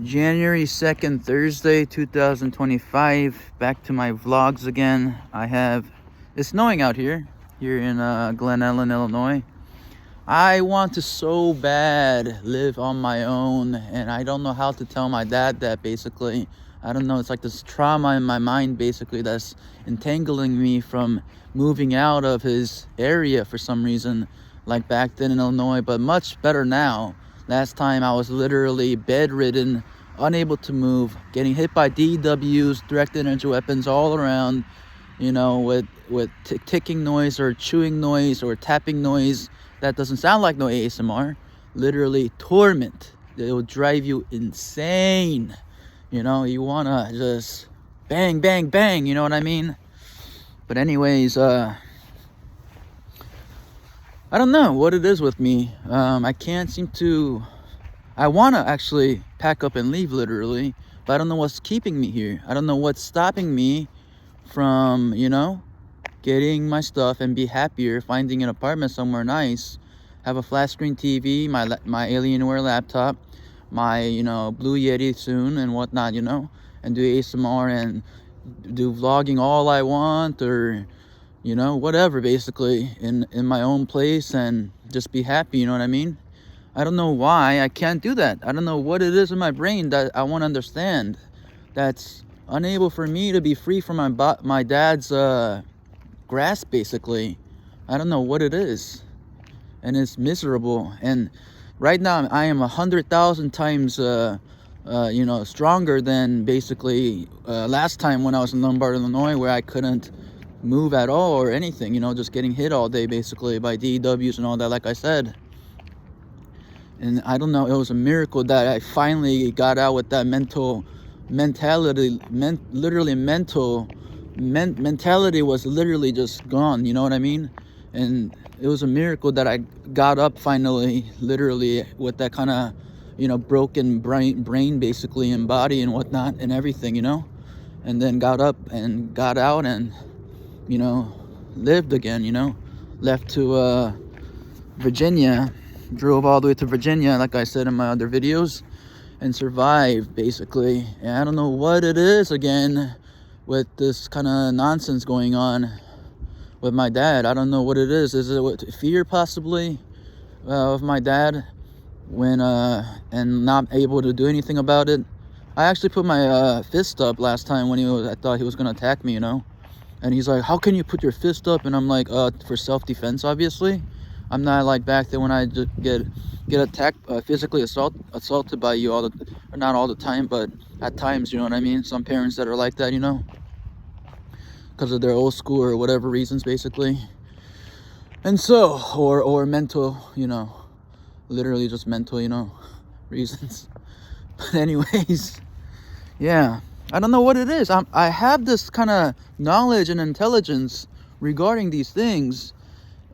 January 2nd, Thursday, 2025. Back to my vlogs again. It's snowing out here in Glen Ellen, Illinois. I want to so bad live on my own, and I don't know how to tell my dad that. Basically, I don't know, it's like this trauma in my mind basically that's entangling me from moving out of his area for some reason, like back then in Illinois, but much better now. Last time I was literally bedridden, unable to move, getting hit by DWs, direct energy weapons all around, with ticking noise or chewing noise or tapping noise that doesn't sound like no ASMR. Literally torment. It will drive you insane. You wanna just bang, bang, bang, you know what I mean? But anyways, I don't know what it is with me. I can't seem to... I want to actually pack up and leave, literally. But I don't know what's keeping me here. I don't know what's stopping me from, getting my stuff and be happier, finding an apartment somewhere nice, have a flat screen TV, my Alienware laptop, my, Blue Yeti soon and whatnot, and do ASMR and do vlogging all I want, or whatever, basically, in my own place, and just be happy, you know what I mean? I don't know why I can't do that. I don't know what it is in my brain that I want to understand that's unable for me to be free from my dad's grasp, basically. I don't know what it is, and it's miserable. And right now I am 100,000 times stronger than basically last time when I was in Lombard, Illinois, where I couldn't move at all or anything, just getting hit all day basically by DWs and all that, like I said. And I don't know, it was a miracle that I finally got out with that mentality was literally just gone, you know what I mean? And it was a miracle that I got up finally, literally, with that kind of broken brain basically, and body and whatnot and everything, and then got up and got out and lived again, left to Virginia, drove all the way to Virginia, like I said in my other videos, and survived basically. And I don't know what it is again with this kind of nonsense going on with my dad. I don't know what it is. Is it fear possibly of my dad when and not able to do anything about it? I actually put my fist up last time when I thought he was gonna attack me, and he's like, how can you put your fist up? And I'm like, for self-defense, obviously. I'm not like back then when I just get attacked, physically assaulted by you or not all the time, but at times, you know what I mean? Some parents that are like that, because of their old school or whatever reasons, basically. And so, or mental, literally just mental, reasons. But anyways, yeah, I don't know what it is. I have this kind of knowledge and intelligence regarding these things,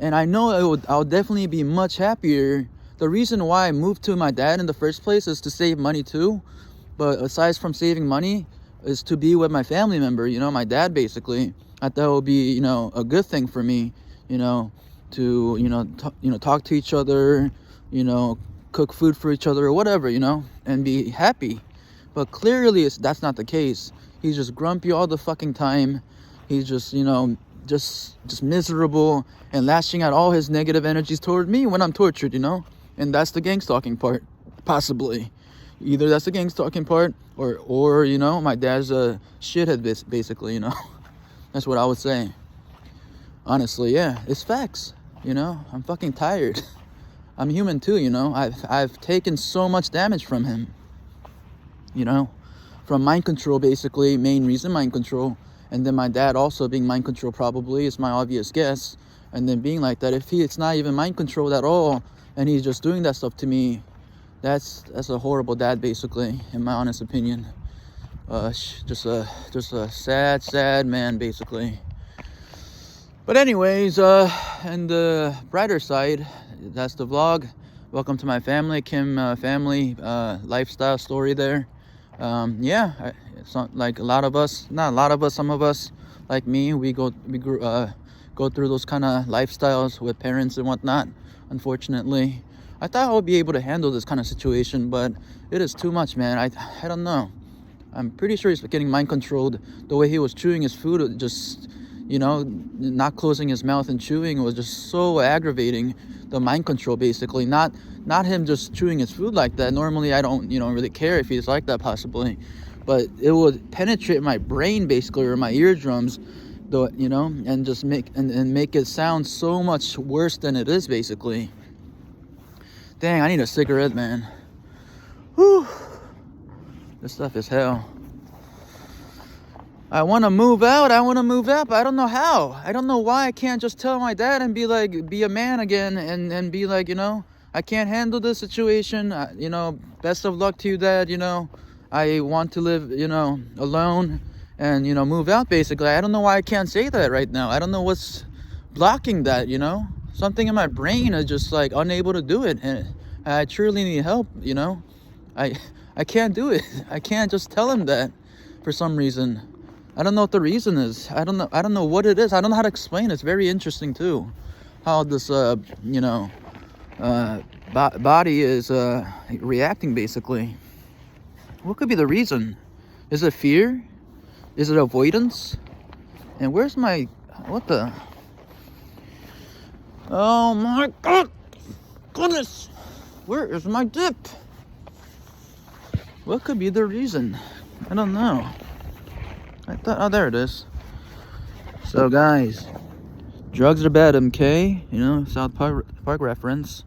and I know I'll definitely be much happier. The reason why I moved to my dad in the first place is to save money too. But aside from saving money, is to be with my family member, my dad, basically. I thought it would be, a good thing for me, to, talk to each other, cook food for each other or whatever, and be happy. But clearly that's not the case. He's just grumpy all the fucking time. He's just, just miserable and lashing out all his negative energies toward me when I'm tortured, and that's the gang stalking part, possibly. Either that's the gang stalking part, or my dad's a shithead, basically, that's what I would say. Honestly, yeah, it's facts. I'm fucking tired. I'm human too, I've taken so much damage from him, from mind control, basically. Main reason, mind control. And then my dad also being mind control, probably, is my obvious guess. And then being like that, if it's not even mind control at all, and he's just doing that stuff to me, that's a horrible dad, basically, in my honest opinion. Just a sad man, basically. But anyways, and the brighter side, that's the vlog. Welcome to my family, Kim family lifestyle story there. Yeah, it's not like some of us, like me, we go through those kind of lifestyles with parents and whatnot, unfortunately. I thought I would be able to handle this kind of situation, but it is too much, man. I don't know. I'm pretty sure he's getting mind controlled. The way he was chewing his food, just, you know, not closing his mouth and chewing was just so aggravating. The mind control, basically, not him just chewing his food like that. Normally, I don't, you know, really care if he's like that, possibly, but it would penetrate my brain, basically, or my eardrums, though, you know, and just make it sound so much worse than it is, basically. Dang, I need a cigarette, man. Whew. This stuff is hell. I want to move out, but I don't know how. I don't know why I can't just tell my dad and be like, be a man again, and be like, you know, I can't handle this situation. You know, best of luck to you, Dad. You know, I want to live, you know, alone and, you know, move out, basically. I don't know why I can't say that right now. I don't know what's blocking that, you know. Something in my brain is just like unable to do it, and I truly need help, you know. I can't do it. I can't just tell him that for some reason. I don't know what the reason is. I don't know what it is. I don't know how to explain it. It's very interesting too, how this you know, body is reacting, basically. What could be the reason? Is it fear? Is it avoidance? And where's my, what the? Oh my God! Goodness! Where is my dip? What could be the reason? I don't know. I thought, oh, there it is. So guys, drugs are bad, MK. You know, South Park reference.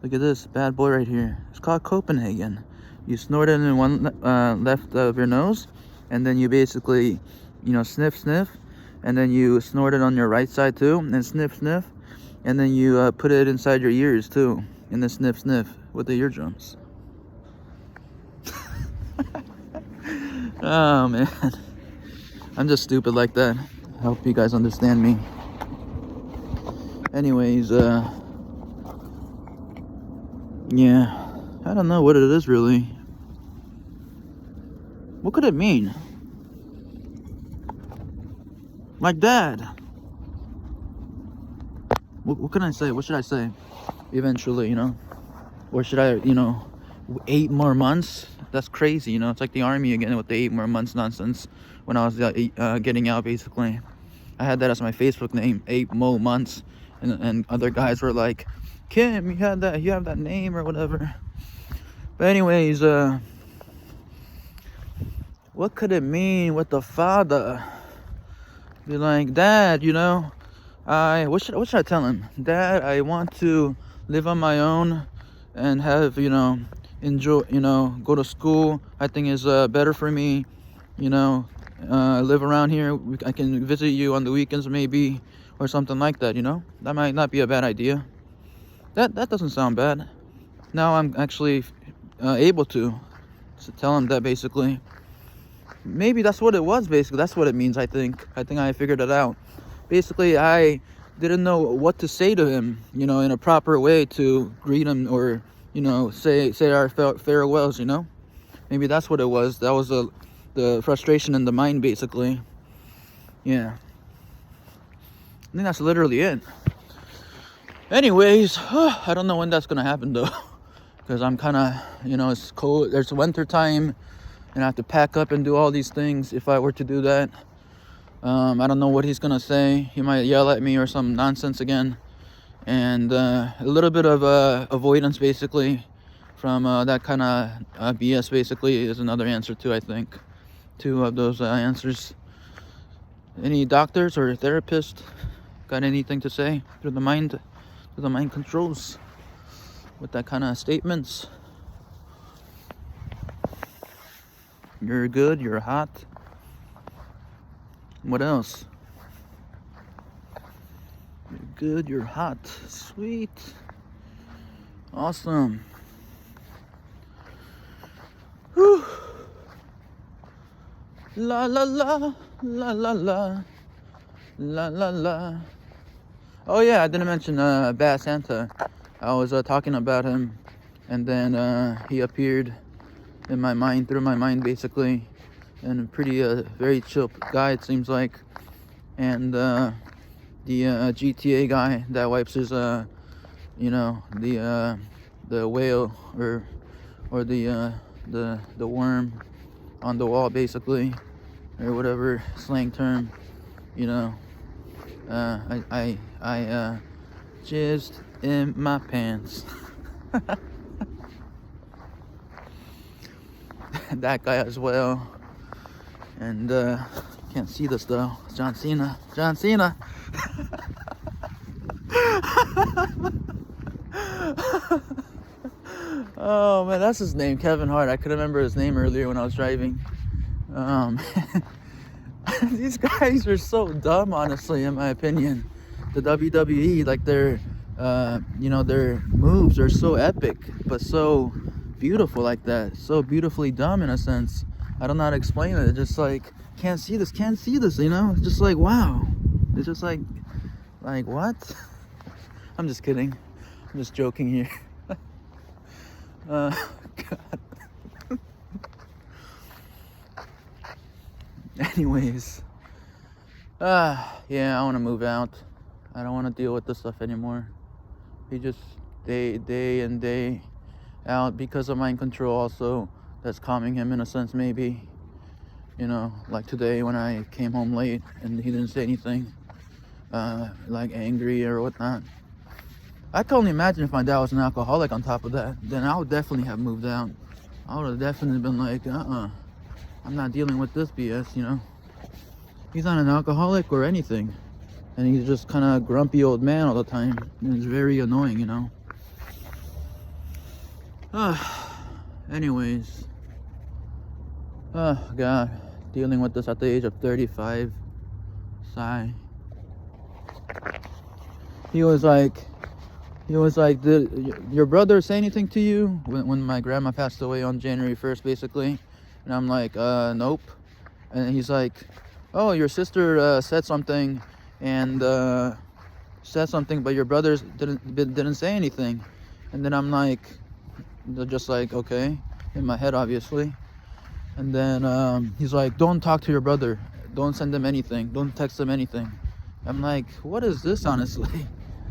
Look at this bad boy right here. It's called Copenhagen. You snort it in one left of your nose, and then you basically, you know, sniff, and then you snort it on your right side too, and sniff, and then you put it inside your ears too, and then sniff with the eardrums. Oh man, I'm just stupid like that. I hope you guys understand me. Anyways, yeah, I don't know what it is really. What could it mean? Like, Dad, what can I say? What should I say? Eventually, you know, or should I, you know, 8 more months? That's crazy, you know. It's like the army again with the 8 more months nonsense. When I was getting out, basically, I had that as my Facebook name, 8 more months, and other guys were like, Kim, you have that name or whatever. But anyways, what could it mean with the father? Be like, Dad, you know, what should I tell him? Dad, I want to live on my own and have, you know, enjoy, you know, go to school. I think is better for me, you know. Live around here. I can visit you on the weekends maybe, or something like that, you know. That might not be a bad idea. That doesn't sound bad. Now I'm actually able to tell him that, basically. Maybe that's what it was, basically. That's what it means, I think. I think I figured it out. Basically, I didn't know what to say to him, you know, in a proper way to greet him, or, you know, say our farewells, you know. Maybe that's what it was. That was the frustration in the mind, basically. Yeah. I think that's literally it. Anyways, I don't know when that's gonna happen though, because I'm kind of, you know, it's cold. There's winter time, and I have to pack up and do all these things if I were to do that. I don't know what he's gonna say. He might yell at me or some nonsense again, and a little bit of avoidance, basically, from that kind of BS, basically, is another answer too. I think 2 of those answers. Any doctors or therapists got anything to say through the mind controls with that kind of statements? You're good, you're hot. What else? You're good, you're hot. Sweet. Awesome. Whew. La la la la la la la la la. Oh yeah, I didn't mention Bad Santa. I was talking about him, and then he appeared in my mind, through my mind, basically, and a pretty very chill guy, it seems like. And the GTA guy that wipes his you know, the the whale or the worm on the wall, basically, or whatever slang term, you know. I jizzed in my pants. That guy as well. And can't see this though. John Cena. John Cena. Oh man, that's his name, Kevin Hart. I could remember his name earlier when I was driving. These guys are so dumb, honestly, in my opinion. The WWE, like their moves are so epic, but so beautiful like that. So beautifully dumb in a sense. I don't know how to explain it. It's just like, can't see this, you know? It's just like, wow. It's just like what? I'm just kidding. I'm just joking here. God. Anyways, yeah, I want to move out. I don't want to deal with this stuff anymore. He just day in, day out, because of mind control also, that's calming him in a sense, maybe. You know, like today when I came home late and he didn't say anything, like angry or whatnot. I can only imagine if my dad was an alcoholic on top of that, then I would definitely have moved out. I would have definitely been like, I'm not dealing with this BS, you know. He's not an alcoholic or anything. And he's just kind of a grumpy old man all the time. And it's very annoying, you know. Anyways. Oh, God. Dealing with this at the age of 35. Sigh. He was like, did your brother say anything to you when my grandma passed away on January 1st, basically? And I'm like, nope. And he's like, oh, your sister said something, but your brothers didn't say anything. And then I'm like, just like, okay, in my head, obviously. And then he's like, don't talk to your brother. Don't send him anything. Don't text him anything. I'm like, what is this, honestly?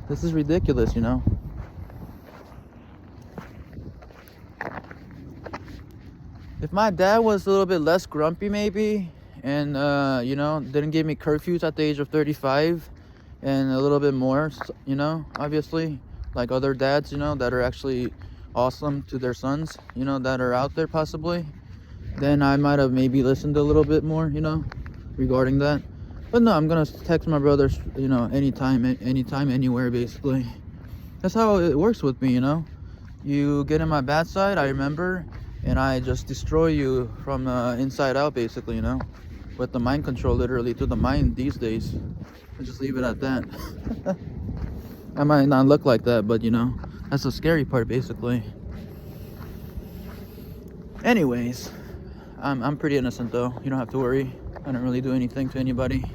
This is ridiculous, you know? If my dad was a little bit less grumpy, maybe, and, you know, didn't give me curfews at the age of 35, and a little bit more, you know, obviously, like other dads, you know, that are actually awesome to their sons, you know, that are out there possibly, then I might have maybe listened a little bit more, you know, regarding that. But no, I'm gonna text my brothers, you know, anytime, anywhere, basically. That's how it works with me, you know. You get in my bad side, I remember, and I just destroy you from inside out, basically, you know. With the mind control, literally, through the mind these days. I just leave it at that. I might not look like that, but, you know, that's the scary part, basically. Anyways, I'm pretty innocent, though. You don't have to worry. I don't really do anything to anybody.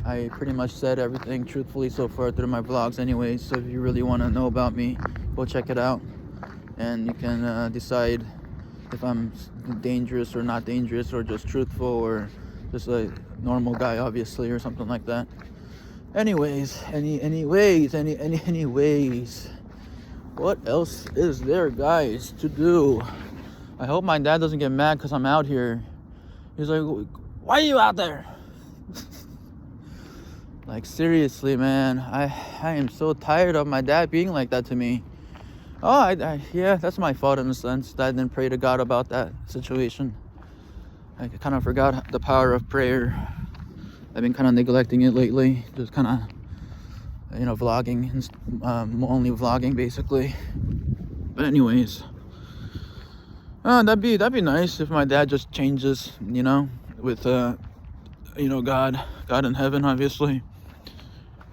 I pretty much said everything truthfully so far through my vlogs anyways, so if you really want to know about me, go check it out, and you can decide if I'm dangerous or not dangerous, or just truthful, or just a normal guy, obviously, or something like that. Anyways, what else is there, guys, to do? I hope my dad doesn't get mad because I'm out here. He's like, why are you out there? Like, seriously, man, I am so tired of my dad being like that to me. Oh, yeah, that's my fault in a sense that I didn't pray to God about that situation. I kind of forgot the power of prayer. I've been kind of neglecting it lately, just kind of, you know, vlogging, only vlogging, basically. But anyways, that'd be nice if my dad just changes, you know, with you know, God in heaven, obviously.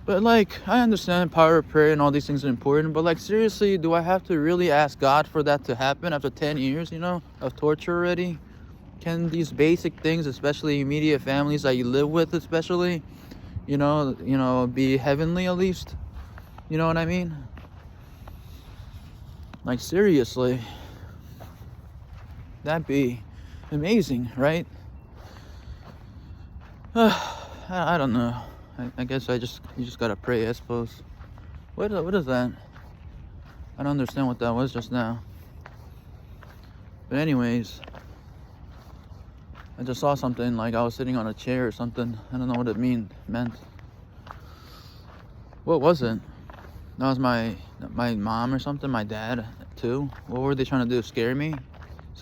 But like, I understand power of prayer and all these things are important, but like, seriously, do I have to really ask God for that to happen after 10 years, you know, of torture already? Can these basic things, especially immediate families that you live with, especially, you know, be heavenly at least? You know what I mean? Like, seriously, that'd be amazing, right? I don't know. I guess you just gotta pray, I suppose. What is that? I don't understand what that was just now. But anyways, I just saw something like I was sitting on a chair or something. I don't know what it meant. What was it? That was my mom or something, my dad too. What were they trying to do? Scare me?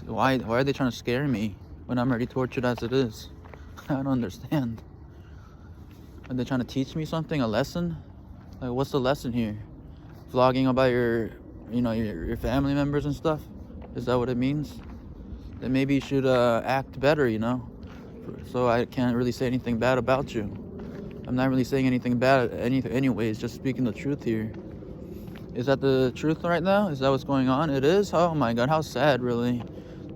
Why are they trying to scare me when I'm already tortured as it is? I don't understand. Are they trying to teach me something, a lesson? Like, what's the lesson here? Vlogging about your family members and stuff? Is that what it means? Then maybe you should act better, so I can't really say anything bad about you. I'm not really saying anything bad anyways, just speaking the truth here. Is that the truth right now? Is that what's going on? It is? Oh my god, how sad, really.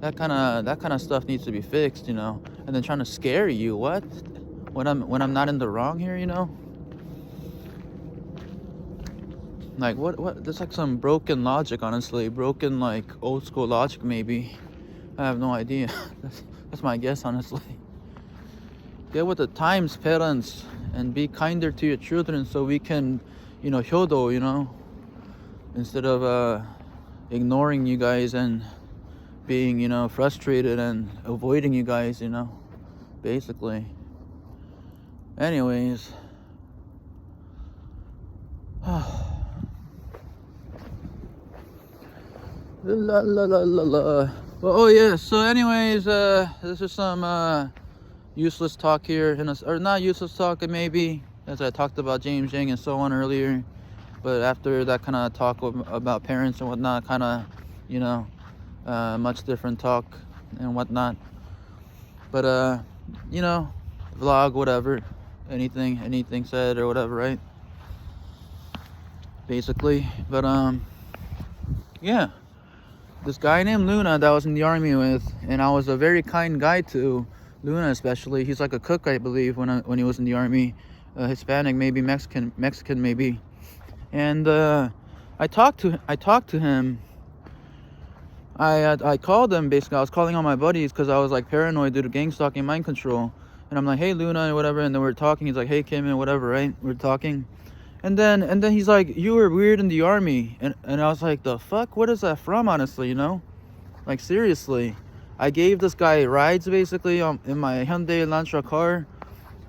That kind of stuff needs to be fixed, and then trying to scare you. What? When I'm not in the wrong here, Like what there's like some broken logic, honestly. Broken, like, old school logic, maybe. I have no idea. That's my guess, honestly. Get with the times, parents, and be kinder to your children so we can, hyodo, instead of ignoring you guys and being, frustrated and avoiding you guys, basically. Anyways. La la la la la. Well, oh yeah, so anyways, this is some useless talk here, or not useless talk, maybe, as I talked about James Yang and so on earlier. But after that kind of talk about parents and whatnot, kind of, much different talk and whatnot. But vlog, whatever, anything said or whatever, right? Basically. But yeah, this guy named Luna that I was in the army with, and I was a very kind guy to Luna, especially. He's like a cook, I believe, when he was in the army, Hispanic, maybe Mexican maybe. And I talked to him. I called him, basically. I was calling all my buddies because I was like paranoid due to gang stalking, mind control. And I'm like, hey Luna, and whatever. And then we're talking. He's like, hey Kim, and whatever, right? We're talking. And then he's like, you were weird in the army. And I was like, the fuck? What is that from, honestly, Like, seriously. I gave this guy rides, basically, in my Hyundai Elantra car.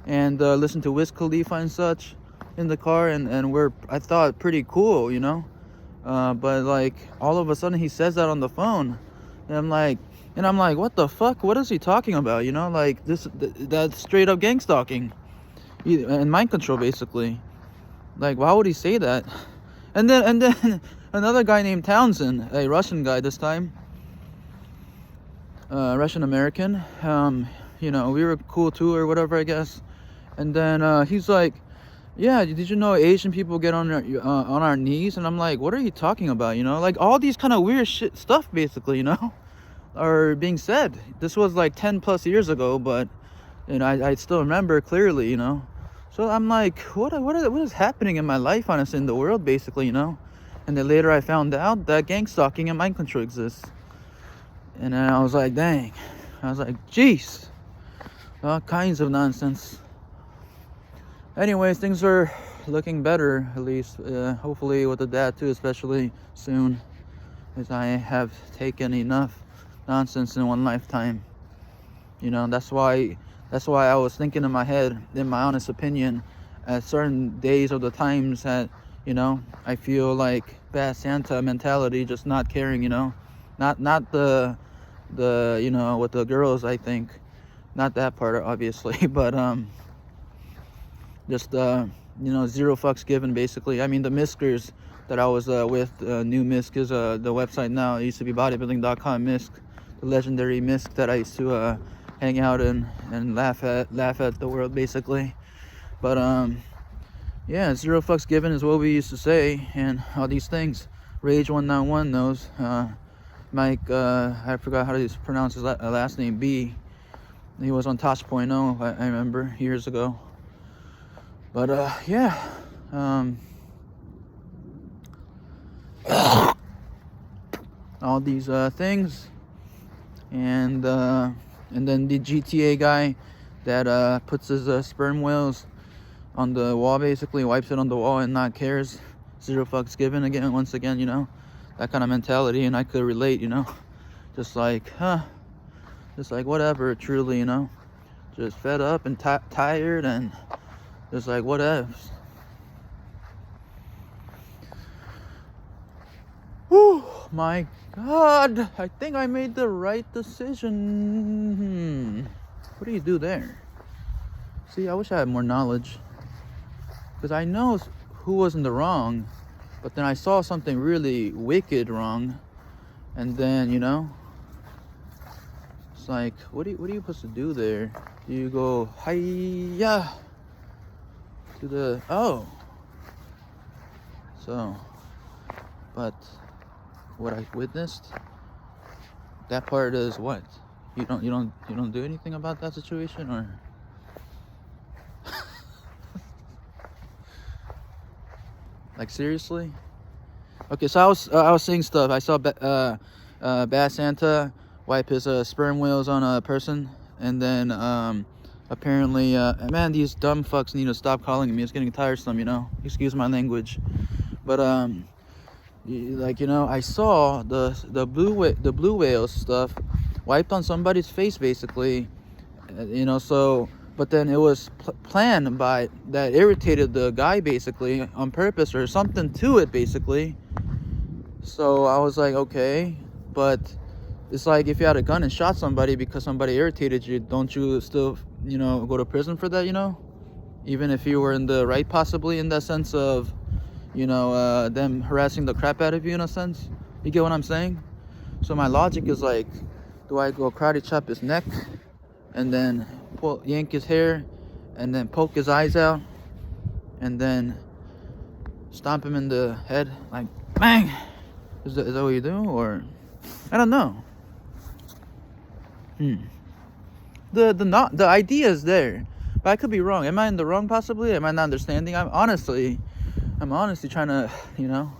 And listened to Wiz Khalifa and such in the car. And I thought, pretty cool, but, like, all of a sudden he says that on the phone. And I'm like, what the fuck? What is he talking about, Like, that's straight up gang stalking. And mind control, basically. Like, why would he say that? And then another guy named Townsend, a Russian guy this time, Russian American. We were cool too or whatever, I guess. And then he's like, yeah, did you know Asian people get on our knees? And I'm like, what are you talking about? Like all these kind of weird shit stuff, basically, are being said. This was like 10 plus years ago, but I still remember clearly, So I'm like, what is happening in my life, honestly, in the world, basically, And then later I found out that gang stalking and mind control exists. And then I was like, dang. I was like, jeez. All kinds of nonsense. Anyways, things are looking better, at least. Hopefully with the dad too, especially soon. As I have taken enough nonsense in one lifetime. That's why I was thinking in my head, in my honest opinion, at certain days of the times that, I feel like bad Santa mentality, just not caring, not the with the girls, I think, not that part, obviously, but just 0 fucks given, basically. I mean, the Miskers that I was with, new Misk is the website now. It used to be bodybuilding.com Misk, the legendary Misk that I used to hang out and laugh at the world, basically. But yeah, 0 fucks given is what we used to say, and all these things. Rage 191 knows. Mike, I forgot how to pronounce his last name, B. He was on Tosh.0, I remember, years ago. But yeah, all these things, and then the GTA guy that puts his sperm whales on the wall, basically wipes it on the wall and not cares. 0 fucks given again, once again, that kind of mentality, and I could relate, you know, just like, just like whatever, truly, you know, just fed up and tired, and just like whatever. Whew, my God, I think I made the right decision. What do you do there? See, I wish I had more knowledge, because I know who was in the wrong, but then I saw something really wicked wrong, and then, you know, it's like, what are you supposed to do there? Do you go hiya to the so, but what I witnessed, that part is what? You don't do anything about that situation, or like seriously? Okay, so I was seeing stuff. I saw Bad Santa wipe his sperm whales on a person, and then apparently man, these dumb fucks need to stop calling me. It's getting tiresome, you know. Excuse my language, but like, you know, I saw the blue whale stuff wiped on somebody's face, basically, you know. So, but then it was planned by that irritated the guy, basically, on purpose or something to it, basically. So I was like, okay, but it's like, if you had a gun and shot somebody because somebody irritated you, don't you still, you know, go to prison for that, you know? Even if you were in the right, possibly, in that sense of, you know, them harassing the crap out of you, in a sense. You get what I'm saying? So my logic is like, do I go karate chop his neck and then yank his hair and then poke his eyes out and then stomp him in the head, like bang? Is that what you do? Or I don't know. The idea is there, but I could be wrong. Am I in the wrong, possibly? Am I not understanding? I'm honestly trying to, you know.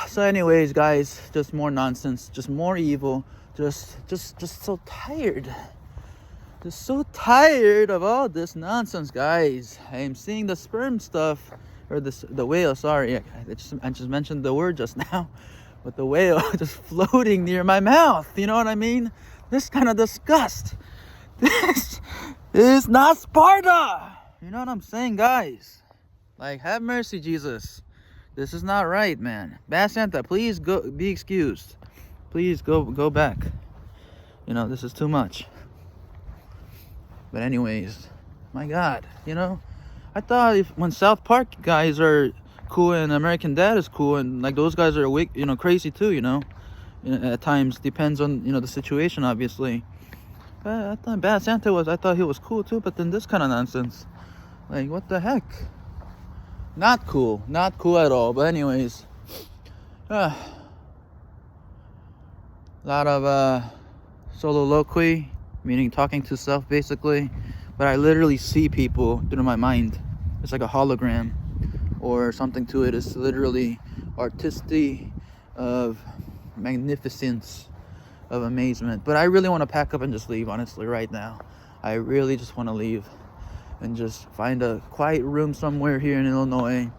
So anyways, guys, just more nonsense, just more evil, just so tired. Just so tired of all this nonsense, guys. I am seeing the sperm stuff, or the whale, sorry. I just mentioned the word just now, but the whale just floating near my mouth. You know what I mean? This kind of disgust. This is not Sparta. You know what I'm saying, guys? Like, have mercy, Jesus. This is not right, man. Bad Santa, please go, be excused. Please go back. You know, this is too much. But anyways, my God, you know, I thought when South Park guys are cool and American Dad is cool, and like those guys are you know, crazy too, you know, at times, depends on, you know, the situation, obviously. But I thought Bad Santa I thought he was cool too, but then this kind of nonsense, like, what the heck? Not cool at all. But anyways, a lot of soliloquy, meaning talking to self, basically. But I literally see people through my mind. It's like a hologram or something to it. It's literally artistic of magnificence, of amazement. But I really want to pack up and just leave, honestly, right now. I really just want to leave and just find a quiet room somewhere here in Illinois,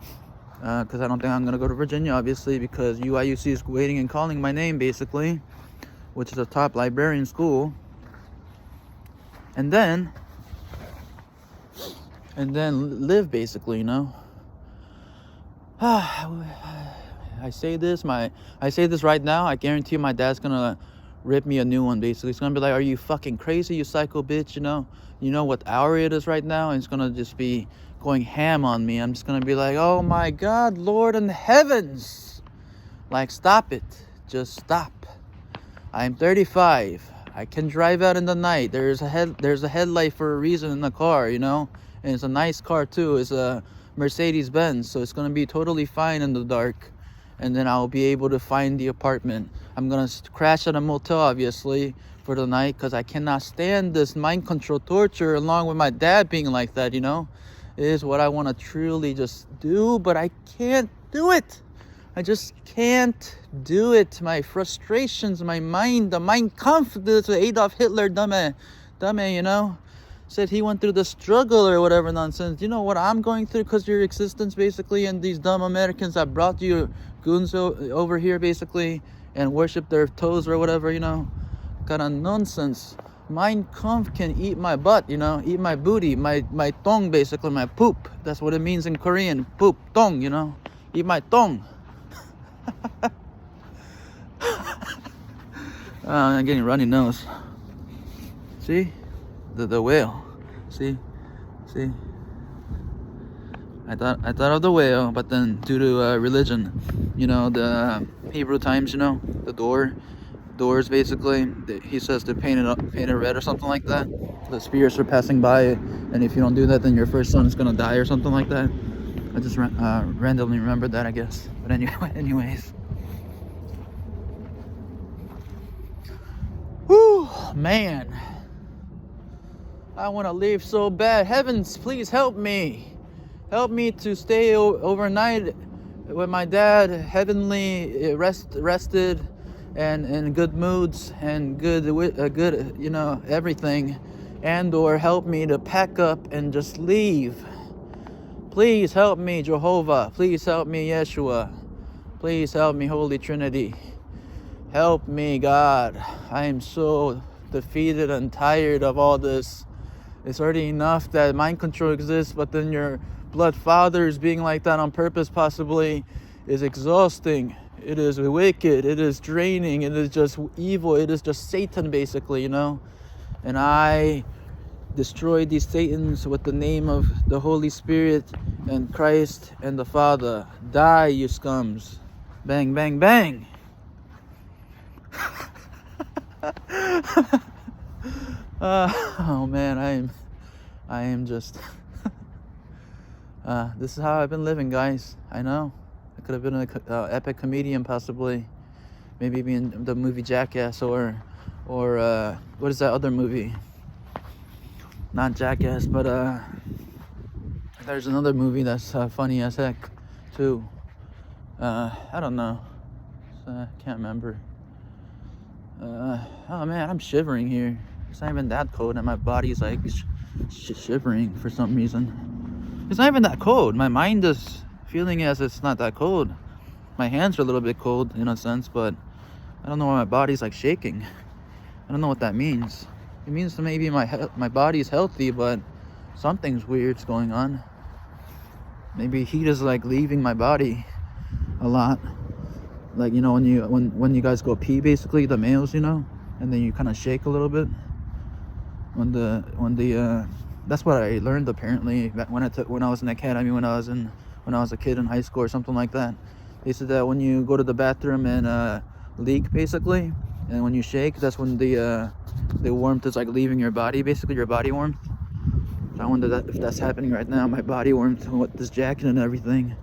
because I don't think I'm going to go to Virginia, obviously, because UIUC is waiting and calling my name, basically, which is a top librarian school. And then live, basically, you know. I say this right now. I guarantee my dad's gonna rip me a new one, basically. He's gonna be like, are you fucking crazy, you psycho bitch? You know what hour it is right now? And he's gonna just be going ham on me. I'm just gonna be like, oh my God, Lord in heavens, like, stop it, just stop. I'm 35. I can drive out in the night. There's a headlight for a reason in the car, you know, and it's a nice car too. It's a Mercedes-Benz, so it's gonna be totally fine in the dark. And then I'll be able to find the apartment. I'm gonna crash at a motel, obviously, for the night, because I cannot stand this mind control torture, along with my dad being like that, you know. It is what I want to truly just do, but I can't do it. I just can't do it. My frustrations, my mind, the mind confidence with Adolf Hitler, dumb, you know, said he went through the struggle or whatever nonsense. You know what I'm going through because your existence, basically, and these dumb Americans that brought you goons over here basically and worship their toes or whatever, you know. Kind of nonsense. Mein Kampf can eat my butt, you know, eat my booty, my tong, basically, my poop. That's what it means in Korean. Poop, tong, you know. Eat my tong. I'm getting runny nose. See? The whale. See? I thought of the whale, but then due to religion, you know, the Hebrew times, you know, the doors basically, he says to paint it red or something like that. The spirits are passing by, and if you don't do that, then your first son is gonna die or something like that. I just randomly remembered that, I guess. But anyways. Whew, man. I want to leave so bad. Heavens, please help me. Help me to stay overnight with my dad, heavenly rested, and in good moods and good, you know, everything, and/or help me to pack up and just leave. Please help me, Jehovah. Please help me, Yeshua. Please help me, Holy Trinity. Help me, God. I am so defeated and tired of all this. It's already enough that mind control exists, but then your blood fathers being like that on purpose possibly is exhausting. It is wicked. It is draining. It is just evil. It is just Satan, basically, you know. And I destroy these Satans with the name of the Holy Spirit and Christ and the Father. Die, you scums. Bang, bang, bang. Oh man, I am just this is how I've been living, guys. I know I could have been an epic comedian, possibly, maybe in the movie Jackass, or what is that other movie? Not Jackass, but there's another movie that's funny as heck too. I don't know, can't remember. Oh man, I'm shivering here. It's not even that cold, and my body's like shivering for some reason. It's not even that cold. My mind is feeling as it's not that cold. My hands are a little bit cold in a sense, but I don't know why my body's like shaking. I don't know what that means. It means that maybe my body's healthy, but something's weird's going on. Maybe heat is like leaving my body a lot. Like, you know, when you guys go pee, basically, the males, you know, and then you kind of shake a little bit. When the that's what I learned apparently when I was in academy, when I was a kid in high school or something like that. They said that when you go to the bathroom and leak, basically, and when you shake, that's when the warmth is like leaving your body, basically your body warmth. So I wonder if that's happening right now. My body warmth with this jacket and everything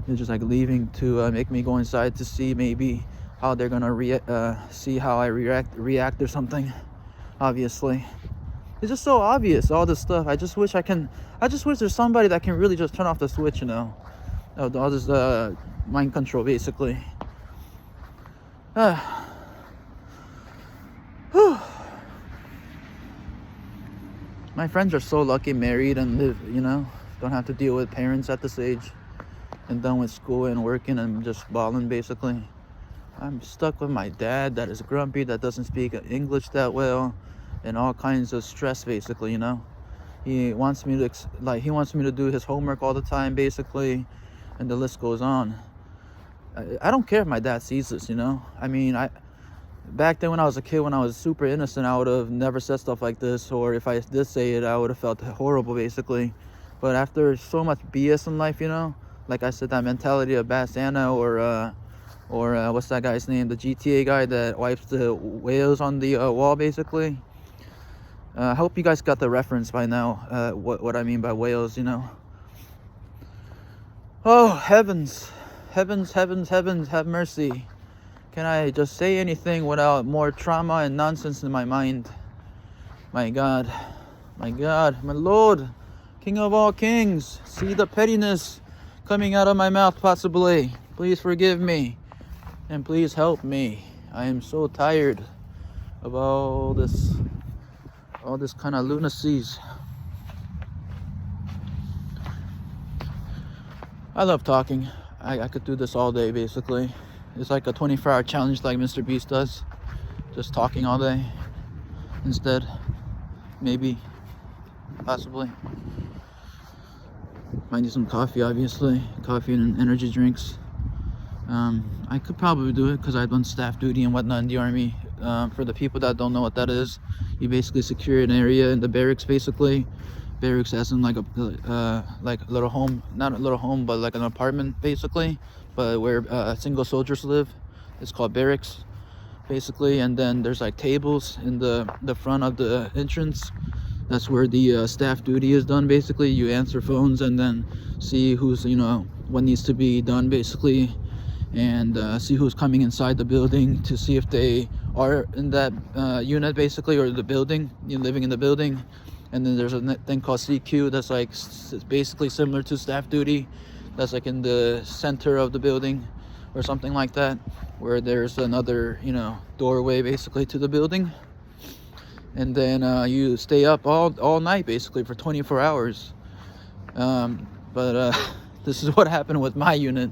is just like leaving to make me go inside to see maybe how they're gonna see how I react or something. Obviously, it's just so obvious, all this stuff. I just wish there's somebody that can really just turn off the switch, you know, all this mind control, basically. My friends are so lucky, married and live, you know, don't have to deal with parents at this age, and done with school and working and just balling, basically. I'm stuck with my dad that is grumpy, that doesn't speak English that well, and all kinds of stress, basically, you know. He wants me to do his homework all the time, basically, and the list goes on. I don't care if my dad sees this, you know. I mean, back then when I was a kid, when I was super innocent, I would have never said stuff like this, or if I did say it, I would have felt horrible, basically. But after so much BS in life, you know, like I said, that mentality of Bad Santa, or what's that guy's name, the GTA guy that wipes the whales on the wall, basically. I hope you guys got the reference by now, what I mean by whales, you know. Oh, heavens, have mercy. Can I just say anything without more trauma and nonsense in my mind? My God, my Lord, King of all kings, see the pettiness coming out of my mouth, possibly. Please forgive me, and please help me. I am so tired of all this kind of lunacies. I love talking. I could do this all day basically. It's like a 24-hour challenge like Mr. Beast does. Just talking all day instead. Maybe. Possibly. Might need some coffee, obviously. Coffee and energy drinks. I could probably do it because I've done staff duty and whatnot in the Army. For the people that don't know what that is, you basically secure an area in the barracks basically. Barracks as in like a little home, not a little home, but like an apartment basically, but where single soldiers live. It's called barracks basically. And then there's like tables in the front of the entrance. That's where the staff duty is done basically. You answer phones and then see who's, you know, what needs to be done basically, and see who's coming inside the building to see if they are in that unit basically, or the building, you know, living in the building. And then there's a thing called CQ that's like basically similar to staff duty. That's like in the center of the building or something like that, where there's another, you know, doorway basically to the building. And then you stay up all night basically for 24 hours. But this is what happened with my unit.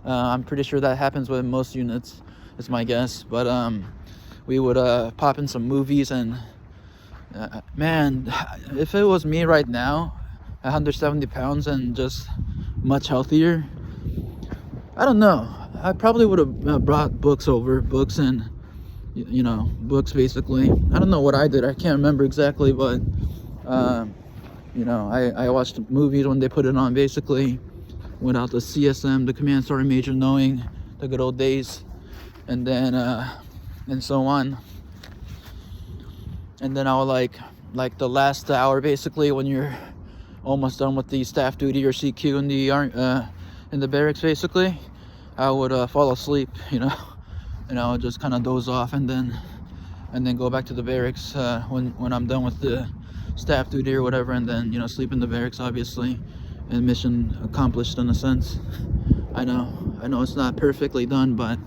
I'm pretty sure that happens with most units, is my guess. But we would pop in some movies, and man, if it was me right now, 170 pounds and just much healthier, I don't know, I probably would have brought books and, you know, books basically. I don't know what I did, I can't remember exactly, but you know, I watched movies when they put it on basically, without the CSM, the Command Sergeant Major, knowing the good old days. And then and so on. And then I would like the last hour basically, when you're almost done with the staff duty or CQ in the barracks basically, I would fall asleep, you know, and I would just kind of doze off, and then go back to the barracks when I'm done with the staff duty or whatever, and then, you know, sleep in the barracks obviously, and mission accomplished in a sense. I know it's not perfectly done, but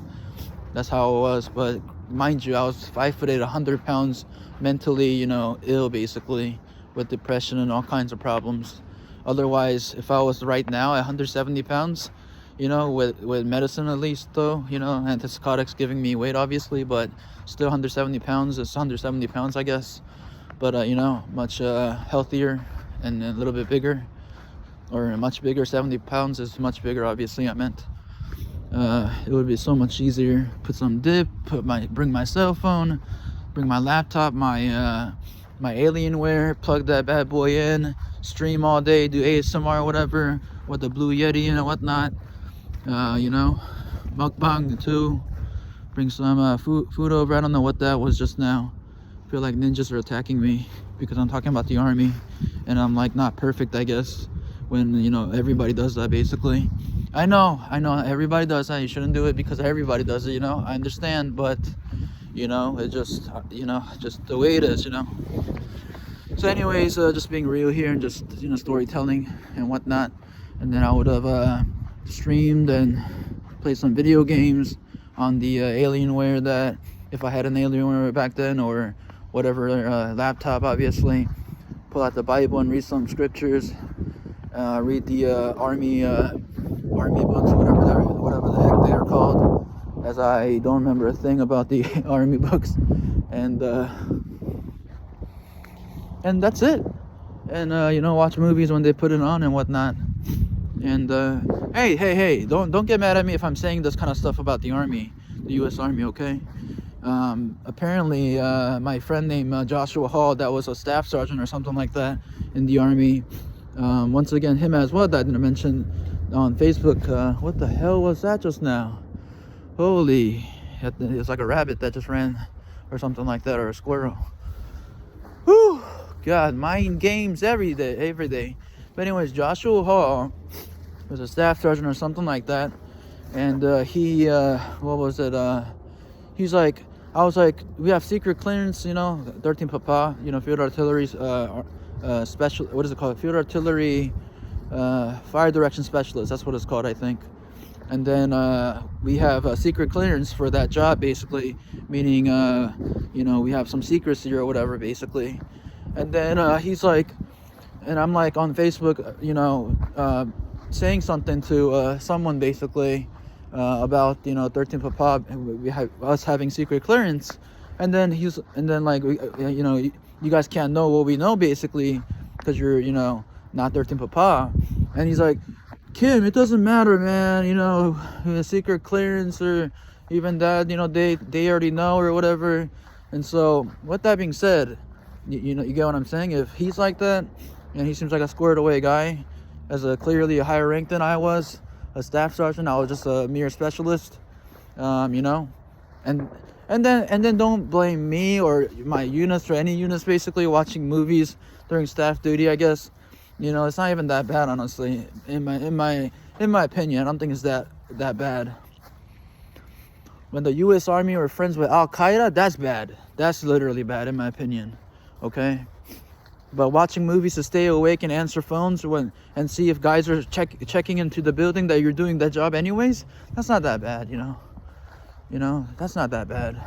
that's how it was. But mind you, I was 5'8", 100 pounds, mentally, you know, ill basically, with depression and all kinds of problems. Otherwise, if I was right now at 170 pounds, you know, with medicine at least though, you know, antipsychotics giving me weight obviously, but still 170 pounds is 170 pounds I guess. But you know, much healthier and a little bit bigger, or much bigger. 70 pounds is much bigger obviously, I meant. It would be so much easier. Put some dip, bring my cell phone, bring my laptop, my Alienware, plug that bad boy in, stream all day, do ASMR or whatever with the Blue Yeti and whatnot. You know, mukbang too. Bring some food over. I don't know what that was just now. I feel like ninjas are attacking me because I'm talking about the Army, and I'm like not perfect, I guess, when, you know, everybody does that basically. I know everybody does that. You shouldn't do it because everybody does it, you know, I understand, but you know, it just, you know, just the way it is, you know. So anyways, just being real here and just, you know, storytelling and whatnot. And then I would have streamed and played some video games on the Alienware, that if I had an Alienware back then, or whatever laptop obviously. Pull out the Bible and read some scriptures, read the army books, whatever the heck they are called, as I don't remember a thing about the army books. And that's it. And you know, watch movies when they put it on and whatnot. And hey, don't get mad at me if I'm saying this kind of stuff about the Army, the U.S. Army, okay? Apparently my friend named Joshua Hall, that was a staff sergeant or something like that in the Army, once again, him as well, that I didn't mention, on Facebook. What the hell was that just now? Holy, it's like a rabbit that just ran or something like that, or a squirrel. Whew, God, mind games every day. But anyways, Joshua Hall was a staff sergeant or something like that, and he what was it, he's like, I was like, we have secret clearance, you know, 13 Papa, you know, field artillery special, what is it called, field artillery fire direction specialist, that's what it's called, I think. And then we have a secret clearance for that job basically, meaning you know, we have some secrecy or whatever basically. And then he's like, and I'm like on Facebook, you know, saying something to someone basically about 13 Papa, us having secret clearance, and then like you guys can't know what we know basically because you're not 13 Papa, and he's like, Kim, it doesn't matter, man, secret clearance or even that, they already know or whatever. And so with that being said, you get what I'm saying? If he's like that, and he seems like a squared away guy, as clearly a higher rank than I was, a staff sergeant, I was just a mere specialist, and then don't blame me or my units or any units basically watching movies during staff duty. I guess it's not even that bad, honestly, in my opinion. I don't think it's that bad. When the U.S. Army are friends with Al Qaeda, that's bad. That's literally bad in my opinion. Okay. But watching movies to stay awake and answer phones and see if guys are checking into the building that you're doing that job anyways, that's not that bad, that's not that bad.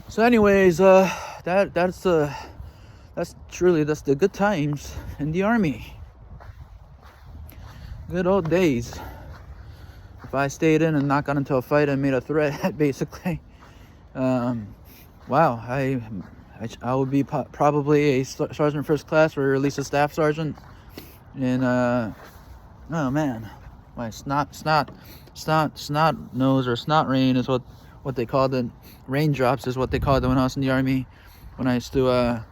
So anyways, that's the good times in the Army. Good old days. If I stayed in and not got into a fight and made a threat, basically, wow, I would be probably a sergeant first class or at least a staff sergeant. And oh man, my snot nose or snot rain is what they called it. Raindrops is what they called it when I was in the Army. When I used to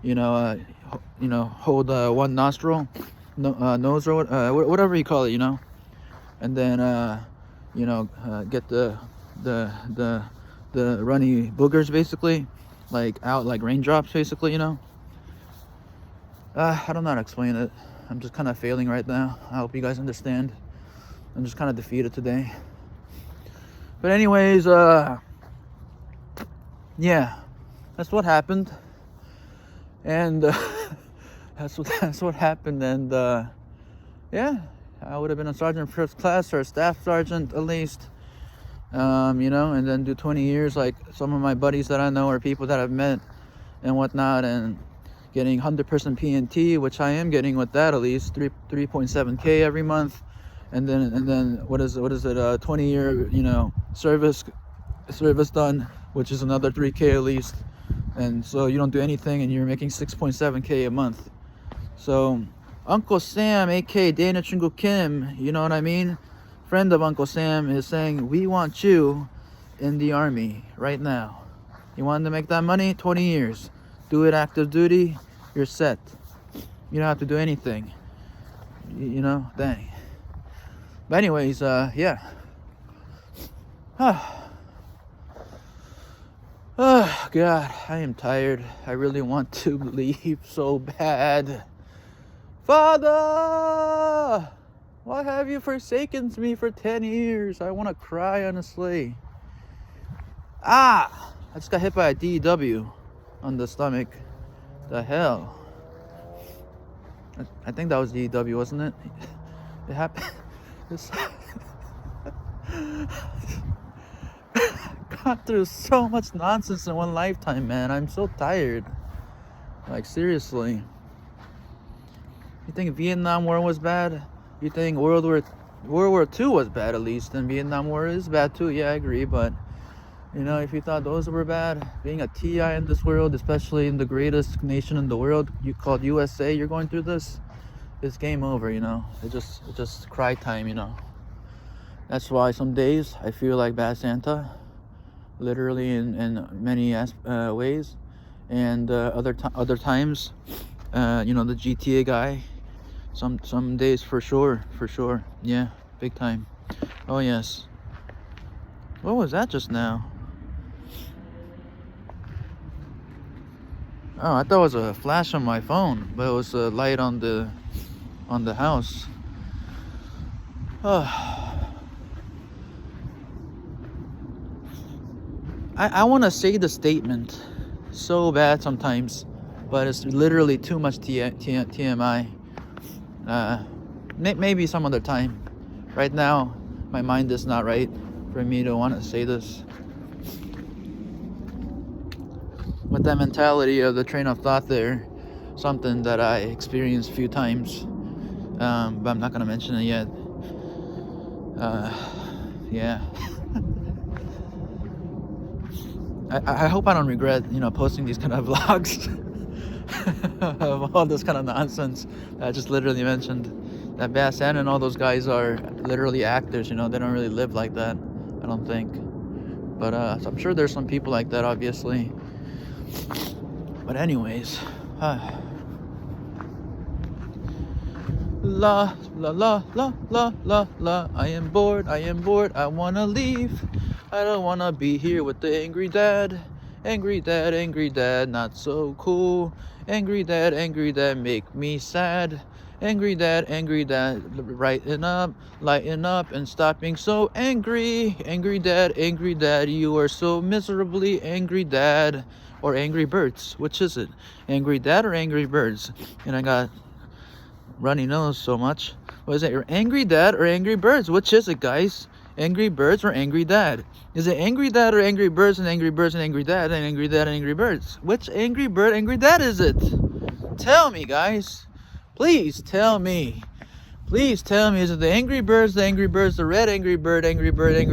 hold one nostril, nose or whatever you call it, and then get the runny boogers basically. Like out like raindrops basically, I don't know how to explain it. I'm just kind of failing right now. I hope you guys understand. I'm just kind of defeated today. But anyways, yeah, that's what happened. And that's what happened. And yeah, I would have been a sergeant first class or a staff sergeant at least. And then do 20 years like some of my buddies that I know or people that I've met and whatnot, and getting 100% PNT, which I am getting with that at least 3.7K every month, and then what is it 20 year service done, which is another 3K at least, and so you don't do anything and you're making 6.7K a month. So Uncle Sam, aka Dana Chingu Kim, you know what I mean? Friend of Uncle Sam is saying, we want you in the Army right now. You want to make that money? 20 years. Do it active duty, you're set. You don't have to do anything. Dang. But anyways, yeah. Oh, God, I am tired. I really want to leave so bad. Father! Why have you forsaken me for 10 years? I want to cry, honestly. I just got hit by a DEW on the stomach. The hell? I think that was DEW, wasn't it? It happened. Got through so much nonsense in one lifetime, man. I'm so tired. Like, seriously. You think Vietnam War was bad? You think World War II was bad at least, and Vietnam War is bad too. Yeah, I agree. But if you thought those were bad, being a TI in this world, especially in the greatest nation in the world, you called USA, you're going through this. It's game over. It's just cry time. That's why some days I feel like Bad Santa, literally in many ways, and other times, the GTA guy. Some days for sure, yeah, big time. Oh yes. What was that just now? Oh, I thought it was a flash on my phone, but it was a light on the house. I want to say the statement so bad sometimes, but it's literally too much TMI. Maybe some other time. Right now, my mind is not right for me to want to say this. With that mentality of the train of thought there, something that I experienced a few times. but I'm not gonna mention it yet. Yeah. I hope I don't regret, posting these kind of vlogs of all this kind of nonsense that I just literally mentioned. That Bass and all those guys are literally actors, they don't really live like that, I don't think. But so I'm sure there's some people like that, obviously. But anyways, la la la la la la la. I am bored, I wanna leave. I don't wanna be here with the angry dad. Angry dad, not so cool. Angry dad, make me sad. Angry dad, lighten up and stop being so angry. Angry dad, you are so miserably angry dad. Or Angry Birds, which is it? Angry Dad or Angry Birds? And I got runny nose so much. What is it? Angry Dad or Angry Birds? Which is it, guys? Angry Birds or Angry Dad? Is it Angry Dad or Angry Birds and Angry Birds and Angry Dad and Angry Dad and Angry Birds? Which Angry Bird, Angry Dad is it? Tell me, guys. Please tell me. Please tell me, is it the Angry Birds, the red Angry Bird, Angry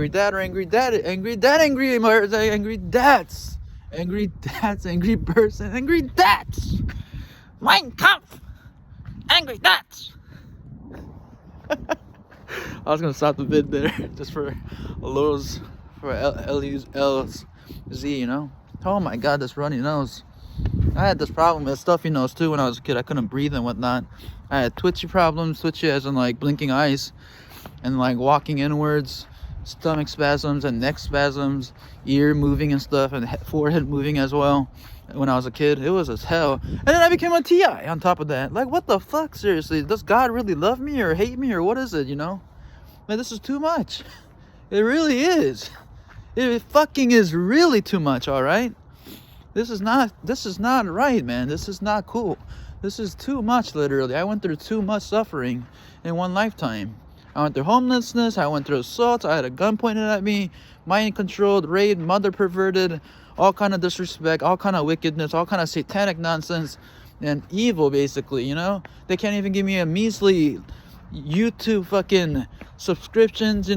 Dad, or Angry Dad, Angry Birds, Angry Dads? Angry Dads, Angry Birds, and Angry Dads! Mein Kampf! Angry Dads! I was gonna stop the vid there just for L's, for L's Z, Oh my god, this runny nose. I had this problem with stuffy nose too when I was a kid. I couldn't breathe and whatnot. I had twitchy problems, twitchy as in like blinking eyes and like walking inwards, stomach spasms and neck spasms, ear moving and stuff, and forehead moving as well when I was a kid. It was as hell. And then I became a TI on top of that. Like, what the fuck? Seriously, does God really love me or hate me or what is it, Like, this is too much. It really is. It fucking is really too much, all right? This is not right, man. This is not cool. This is too much, literally. I went through too much suffering in one lifetime. I went through homelessness, I went through assault, I had a gun pointed at me, mind controlled, raped, mother perverted, all kind of disrespect, all kind of wickedness, all kind of satanic nonsense and evil, basically, They can't even give me a measly YouTube fucking subscriptions,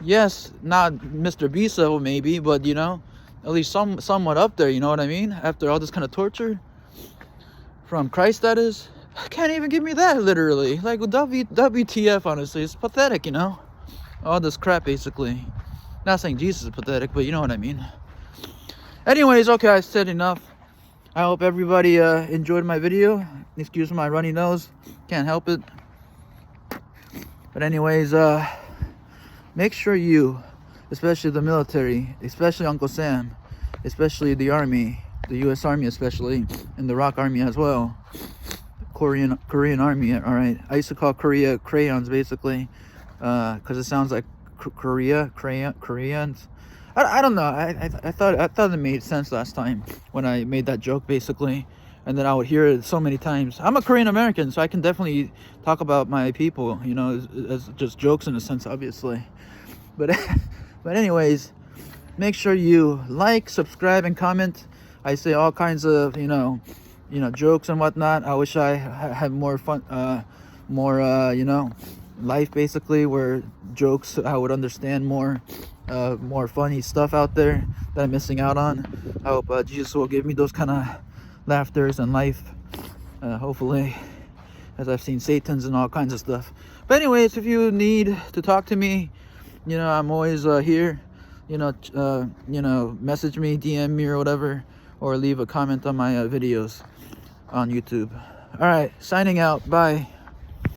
Yes, not Mr. Beast level maybe, but at least somewhat up there, you know what I mean? After all this kind of torture from Christ, that is. Can't even give me that, literally. Like, WTF, honestly. It's pathetic, All this crap, basically. Not saying Jesus is pathetic, but you know what I mean. Anyways, okay, I said enough. I hope everybody enjoyed my video. Excuse my runny nose. Can't help it. But anyways, make sure you, especially the military, especially Uncle Sam, especially the Army, the U.S. Army especially, and the Rock Army as well. Korean Army, all right. I used to call Korea crayons, basically, because it sounds like Koreans. I don't know. I thought it made sense last time when I made that joke, basically, and then I would hear it so many times. I'm a Korean American, so I can definitely talk about my people, as just jokes in a sense, obviously. But anyways, make sure you like, subscribe, and comment. I say all kinds of jokes and whatnot. I wish I had more fun, life, basically, where jokes I would understand more funny stuff out there that I'm missing out on. I hope Jesus will give me those kind of laughters and life, hopefully, as I've seen Satans and all kinds of stuff. But anyways, if you need to talk to me, I'm always here. Message me, DM me or whatever, or leave a comment on my videos on YouTube. All right, signing out. Bye.